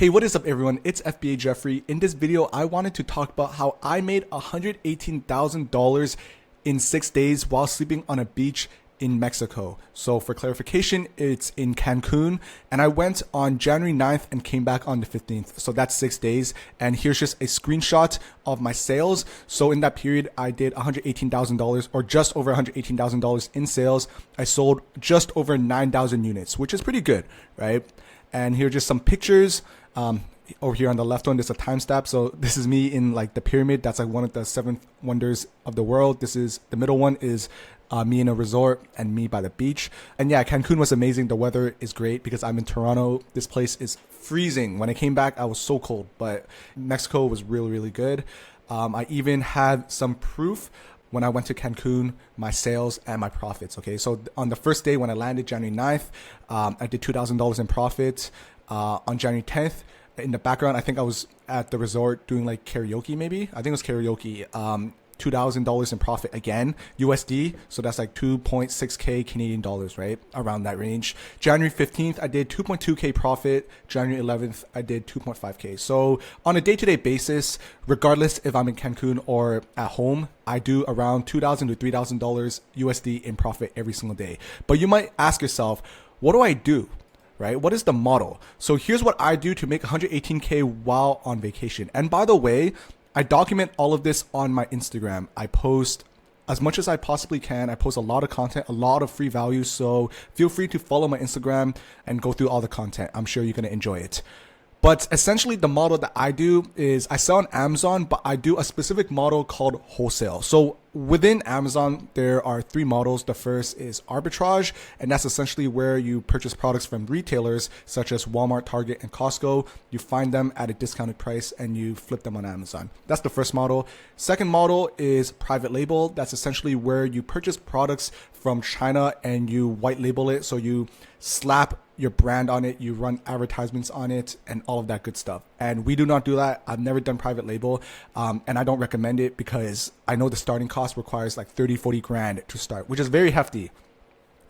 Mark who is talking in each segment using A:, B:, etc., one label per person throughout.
A: Hey, what is up everyone? It's FBA Jeffrey. In this video, I wanted to talk about how I made $118,000 in 6 days while sleeping on a beach in Mexico. So for clarification, it's in Cancun, and I went on January 9th and came back on the 15th. So that's 6 days. And here's just a screenshot of my sales. So in that period, I did $118,000 or just over $118,000 in sales. I sold just over 9,000 units, which is pretty good, right? And here are just some pictures. Over here on the left one, there's a timestamp. So this is me in like the pyramid. That's like one of the 7 wonders of the world. This is the middle one is me in a resort and me by the beach. And yeah, Cancun was amazing. The weather is great because I'm in Toronto. This place is freezing. When I came back, I was so cold, but Mexico was really, really good. I even had some proof when I went to Cancun, my sales and my profits. Okay, so on the first day when I landed, January 9th, I did $2,000 in profit. On January 10th, in the background, I think I was at the resort doing like karaoke maybe. I think it was karaoke. $2,000 in profit again, USD. So that's like 2.6K Canadian dollars, right? Around that range. January 15th, I did 2.2K profit. January 11th, I did 2.5K. So on a day-to-day basis, regardless if I'm in Cancun or at home, I do around $2,000 to $3,000 USD in profit every single day. But you might ask yourself, what do I do? Right? What is the model? So here's what I do to make 118K while on vacation. And by the way, I document all of this on my Instagram. I post as much as I possibly can. I post a lot of content, a lot of free value. So feel free to follow my Instagram and go through all the content. I'm sure you're going to enjoy it. But essentially the model that I do is I sell on Amazon, but I do a specific model called wholesale. So within Amazon, there are 3 models. The first is arbitrage, and that's essentially where you purchase products from retailers such as Walmart, Target, and Costco. You find them at a discounted price and you flip them on Amazon. That's the first model. Second model is private label. That's essentially where you purchase products from China and you white label it. So you slap your brand on it, you run advertisements on it, and all of that good stuff. And we do not do that. I've never done private label, and I don't recommend it because I know the starting cost requires like 30, 40 grand to start, which is very hefty.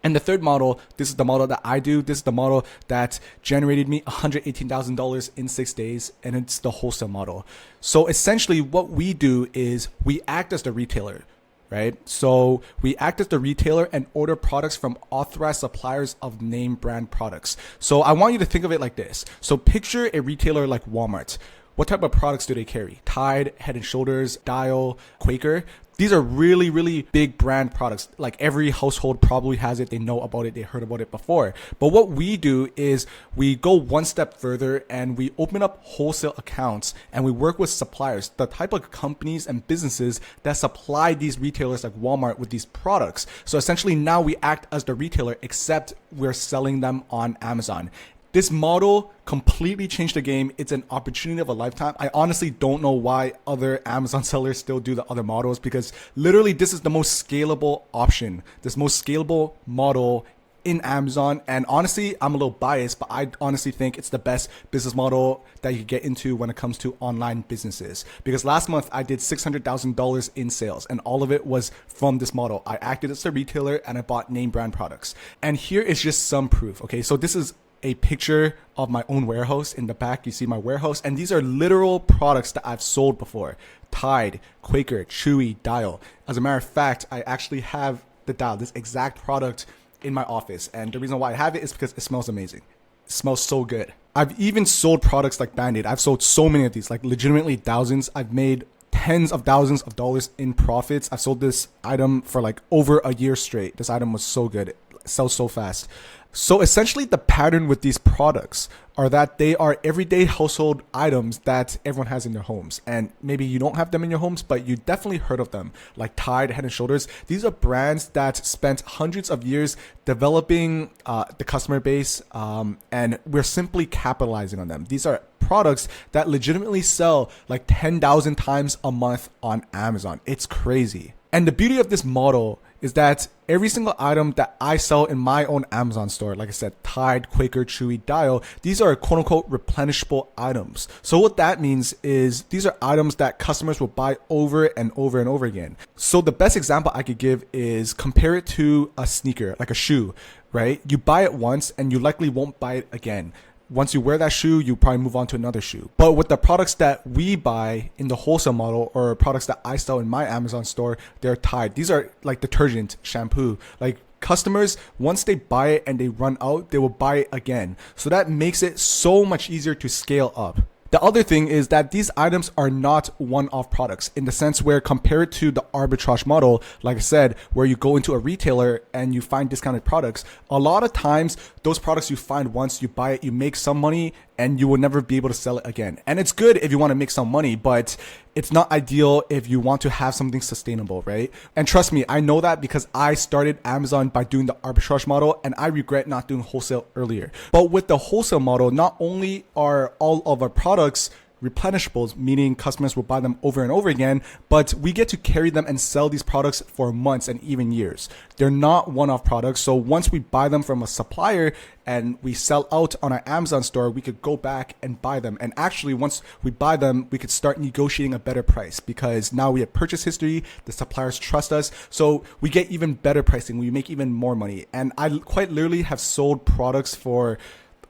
A: And the third model, this is the model that I do. This is the model that generated me $118,000 in 6 days, and it's the wholesale model. So essentially what we do is we act as the retailer. Right? So we act as the retailer and order products from authorized suppliers of name brand products. So I want you to think of it like this. So picture a retailer like Walmart. What type of products do they carry? Tide, Head & Shoulders, Dial, Quaker. These are really, really big brand products. Like every household probably has it. They know about it. They heard about it before. But what we do is we go one step further and we open up wholesale accounts and we work with suppliers, the type of companies and businesses that supply these retailers like Walmart with these products. So essentially now we act as the retailer, except we're selling them on Amazon. This model completely changed the game. It's an opportunity of a lifetime. I honestly don't know why other Amazon sellers still do the other models, because literally this is the most scalable option, this most scalable model in Amazon. And honestly, I'm a little biased, but I honestly think it's the best business model that you get into when it comes to online businesses. Because last month I did $600,000 in sales, and all of it was from this model. I acted as a retailer and I bought name brand products. And here is just some proof. Okay, so this is a picture of my own warehouse. In the back, you see my warehouse, and these are literal products that I've sold before. Tide, Quaker, Chewy, Dial. As a matter of fact, I actually have the Dial, this exact product, in my office. And the reason why I have it is because it smells amazing. It smells so good. I've even sold products like Band-Aid. I've sold so many of these, like legitimately thousands. I've made tens of thousands of dollars in profits. I've sold this item for like over a year straight. This item was so good. It sells so fast. So essentially the pattern with these products are that they are everyday household items that everyone has in their homes. And maybe you don't have them in your homes, but you definitely heard of them, like Tide, Head & Shoulders. These are brands that spent hundreds of years developing the customer base, and we're simply capitalizing on them. These are products that legitimately sell like 10,000 times a month on Amazon. It's crazy. And the beauty of this model is that every single item that I sell in my own Amazon store, like I said, Tide, Quaker, Chewy, Dial, these are quote unquote replenishable items. So what that means is these are items that customers will buy over and over and over again. So the best example I could give is compare it to a sneaker, like a shoe, right? You buy it once and you likely won't buy it again. once you wear that shoe, you probably move on to another shoe. But with the products that we buy in the wholesale model, or products that I sell in my Amazon store, they're tied. These are like detergent, shampoo, like customers, once they buy it and they run out, they will buy it again. So that makes it so much easier to scale up. The other thing is that these items are not one-off products in the sense where, compared to the arbitrage model, like I said, where you go into a retailer and you find discounted products, a lot of times those products you find once, you buy it, you make some money, and you will never be able to sell it again. And it's good if you want to make some money, but it's not ideal if you want to have something sustainable, right? And trust me, I know that because I started Amazon by doing the arbitrage model, and I regret not doing wholesale earlier. But with the wholesale model, not only are all of our products replenishables, meaning customers will buy them over and over again, but we get to carry them and sell these products for months and even years. They're not one-off products. So once we buy them from a supplier and we sell out on our Amazon store, we could go back and buy them. And actually, once we buy them, we could start negotiating a better price because now we have purchase history. The suppliers trust us. So we get even better pricing. We make even more money. And I quite literally have sold products for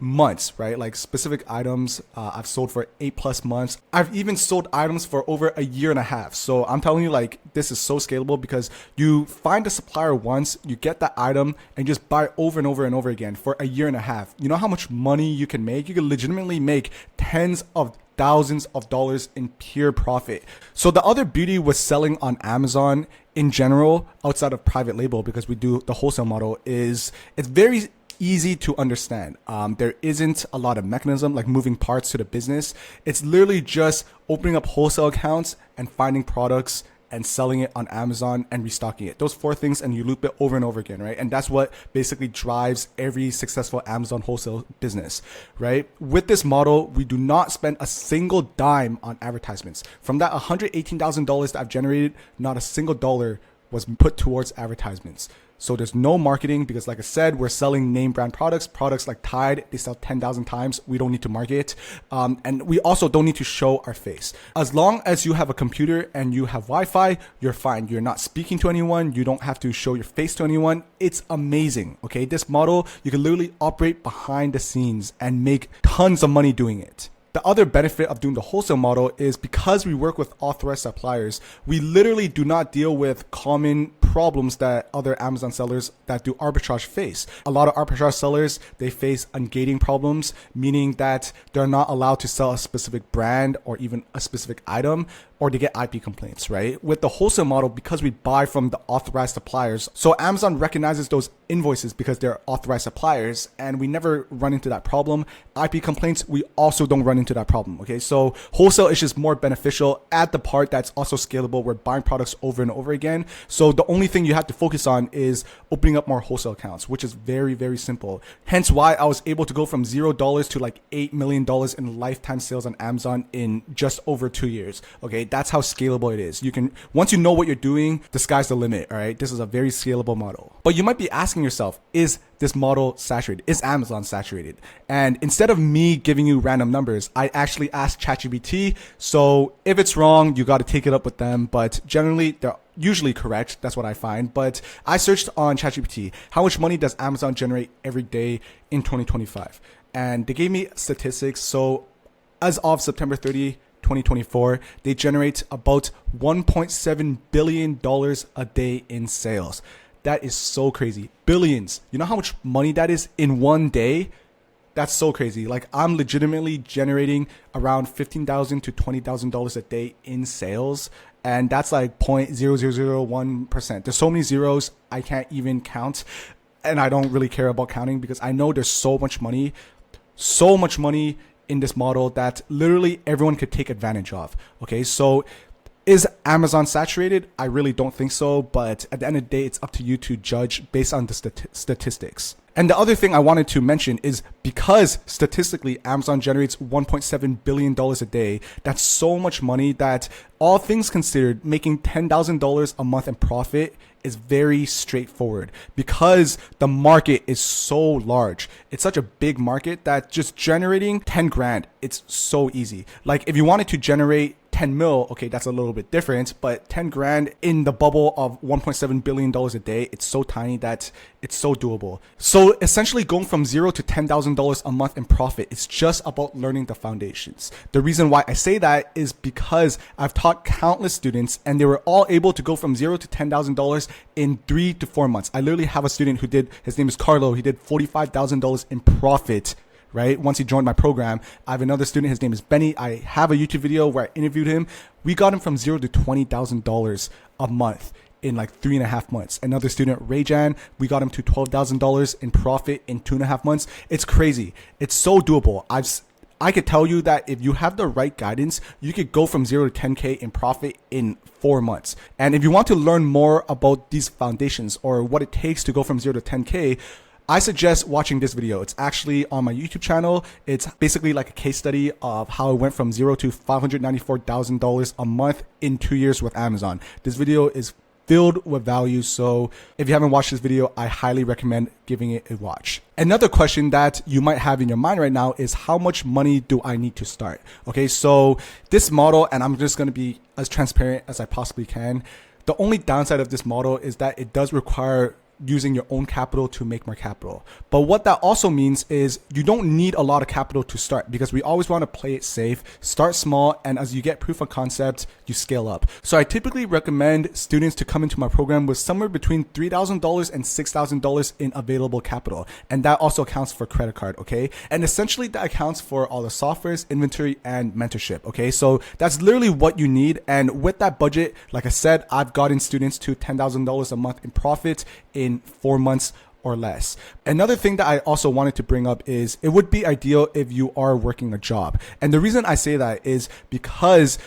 A: months, right? Like specific items, I've sold for 8+ months. I've even sold items for over a year and a half. So I'm telling you, like, this is so scalable because you find a supplier once, you get that item and just buy over and over and over again for a year and a half. You know how much money you can make? You can legitimately make tens of thousands of dollars in pure profit. So the other beauty with selling on Amazon in general, outside of private label, because we do the wholesale model, is it's very easy to understand. There isn't a lot of mechanism, like moving parts to the business. It's literally just opening up wholesale accounts and finding products and selling it on Amazon and restocking it. Those 4 things, and you loop it over and over again, right? And that's what basically drives every successful Amazon wholesale business, right? With this model, we do not spend a single dime on advertisements. From that $118,000 that I've generated, not a single dollar was put towards advertisements. So there's no marketing because, like I said, we're selling name brand products like Tide. They sell 10,000 times. We don't need to market. And we also don't need to show our face. As long as you have a computer and you have Wi-Fi, you're fine. You're not speaking to anyone. You don't have to show your face to anyone. It's amazing. Okay. This model, you can literally operate behind the scenes and make tons of money doing it. The other benefit of doing the wholesale model is because we work with authorized suppliers, we literally do not deal with common problems that other Amazon sellers that do arbitrage face. A lot of arbitrage sellers, they face ungating problems, meaning that they're not allowed to sell a specific brand or even a specific item, or they get IP complaints, right? With the wholesale model, because we buy from the authorized suppliers, so Amazon recognizes those invoices because they're authorized suppliers, and we never run into that problem. IP complaints, we also don't run into that problem, okay? So wholesale is just more beneficial at the part that's also scalable. We're buying products over and over again. So the only thing you have to focus on is opening up more wholesale accounts, which is very, very simple. Hence why I was able to go from $0 to like $8 million in lifetime sales on Amazon in just over 2 years, okay? That's how scalable it is. You can, once you know what you're doing, the sky's the limit, all right? This is a very scalable model. But you might be asking yourself, is this model saturated? Is Amazon saturated? And instead of me giving you random numbers, I actually asked ChatGPT. So if it's wrong, you got to take it up with them. But generally, they're usually correct. That's what I find. But I searched on ChatGPT, how much money does Amazon generate every day in 2025? And they gave me statistics. So as of September 30, 2024, they generate about $1.7 billion a day in sales. That is so crazy. Billions. You know how much money that is in one day? That's so crazy. Like, I'm legitimately generating around $15,000 to $20,000 a day in sales. And that's like 0.0001%. There's so many zeros I can't even count. And I don't really care about counting because I know there's so much money in this model that literally everyone could take advantage of. Okay, so is Amazon saturated? I really don't think so, but at the end of the day, it's up to you to judge based on the statistics. And the other thing I wanted to mention is because statistically Amazon generates $1.7 billion a day, that's so much money that, all things considered, making $10,000 a month in profit is very straightforward because the market is so large. It's such a big market that just generating 10 grand, it's so easy. Like, if you wanted to generate 10 mil, okay, that's a little bit different, but 10 grand in the bubble of $1.7 billion a day, it's so tiny that it's so doable. So essentially going from $0 to $10,000 a month in profit, it's just about learning the foundations. The reason why I say that is because I've taught countless students and they were all able to go from $0 to $10,000 in 3 to 4 months. I literally have a student who did, his name is Carlo, he did $45,000 in profit, right? Once he joined my program. I have another student, his name is Benny. I have a YouTube video where I interviewed him. We got him from $0 to $20,000 a month in like 3.5 months. Another student, Rayjan, we got him to $12,000 in profit in 2.5 months. It's crazy. It's so doable. I could tell you that if you have the right guidance, you could go from $0 to 10K in profit in 4 months. And if you want to learn more about these foundations or what it takes to go from $0 to 10K, I suggest watching this video. It's actually on my YouTube channel. It's basically like a case study of how I went from $0 to $594,000 a month in 2 years with Amazon. This video is filled with value. So if you haven't watched this video, I highly recommend giving it a watch. Another question that you might have in your mind right now is how much money do I need to start? Okay, so this model, and I'm just going to be as transparent as I possibly can. The only downside of this model is that it does require using your own capital to make more capital. But what that also means is you don't need a lot of capital to start, because we always want to play it safe, start small, and as you get proof of concept, you scale up. So I typically recommend students to come into my program with somewhere between $3,000 and $6,000 in available capital. And that also accounts for credit card, okay? And essentially that accounts for all the softwares, inventory, and mentorship, okay? So that's literally what you need. And with that budget, like I said, I've gotten students to $10,000 a month in profit in 4 months or less. Another thing that I also wanted to bring up is it would be ideal if you are working a job. And the reason I say that is because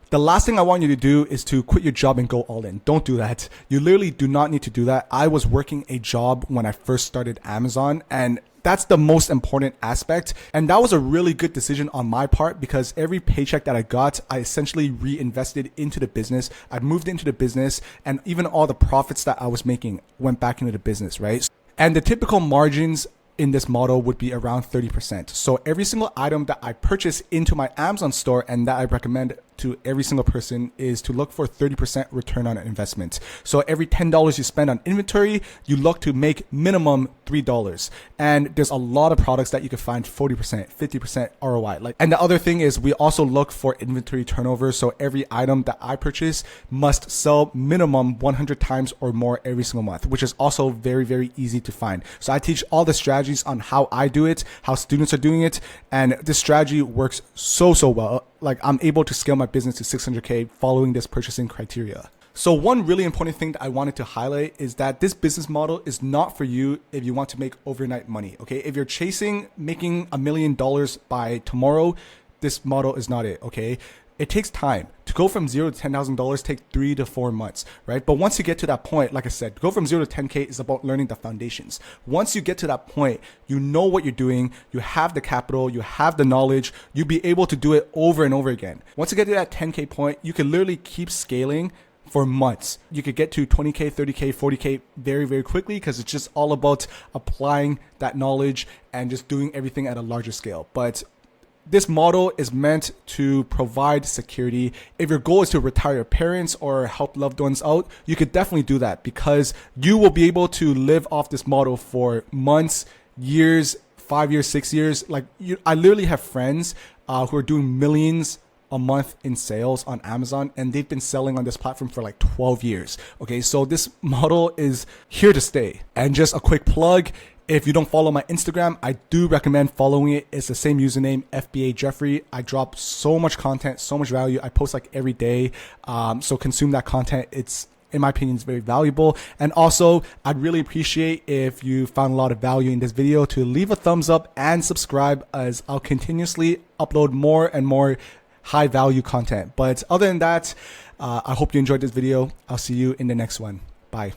A: the last thing I want you to do is to quit your job and go all in. Don't do that. You literally do not need to do that. I was working a job when I first started Amazon, and that's the most important aspect. And that was a really good decision on my part, because every paycheck that I got, I essentially reinvested into the business. I moved into the business, and even all the profits that I was making went back into the business, right? And the typical margins in this model would be around 30%. So every single item that I purchase into my Amazon store and that I recommend to every single person is to look for 30% return on investment. So every $10 you spend on inventory, you look to make minimum $3. And there's a lot of products that you can find 40%, 50% ROI. And the other thing is we also look for inventory turnover. So every item that I purchase must sell minimum 100 times or more every single month, which is also very, very easy to find. So I teach all the strategies on how I do it, how students are doing it. And this strategy works so well. Like I'm able to scale my business to 600K following this purchasing criteria. So one really important thing that I wanted to highlight is that this business model is not for you if you want to make overnight money. Okay. If you're chasing making $1 million by tomorrow, this model is not it. Okay. It takes time to go from $0 to $10,000, take 3 to 4 months, right? But once you get to that point, like I said, go from 0 to 10K is about learning the foundations. Once you get to that point, you know what you're doing, you have the capital, you have the knowledge, you'll be able to do it over and over again. Once you get to that 10K point, you can literally keep scaling for months. You could get to 20K, 30K, 40K very, very quickly, because it's just all about applying that knowledge and just doing everything at a larger scale. But this model is meant to provide security. If your goal is to retire your parents or help loved ones out, you could definitely do that, because you will be able to live off this model for months, years, 5 years, 6 years. I literally have friends who are doing millions a month in sales on Amazon, and they've been selling on this platform for like 12 years. Okay, so this model is here to stay. And just a quick plug, if you don't follow my Instagram, I do recommend following it. It's the same username, FBA Jeffrey. I drop so much content, so much value. I post like every day. So consume that content. It's, in my opinion, is very valuable. And also, I'd really appreciate if you found a lot of value in this video to leave a thumbs up and subscribe, as I'll continuously upload more and more high value content. But other than that, I hope you enjoyed this video. I'll see you in the next one. Bye.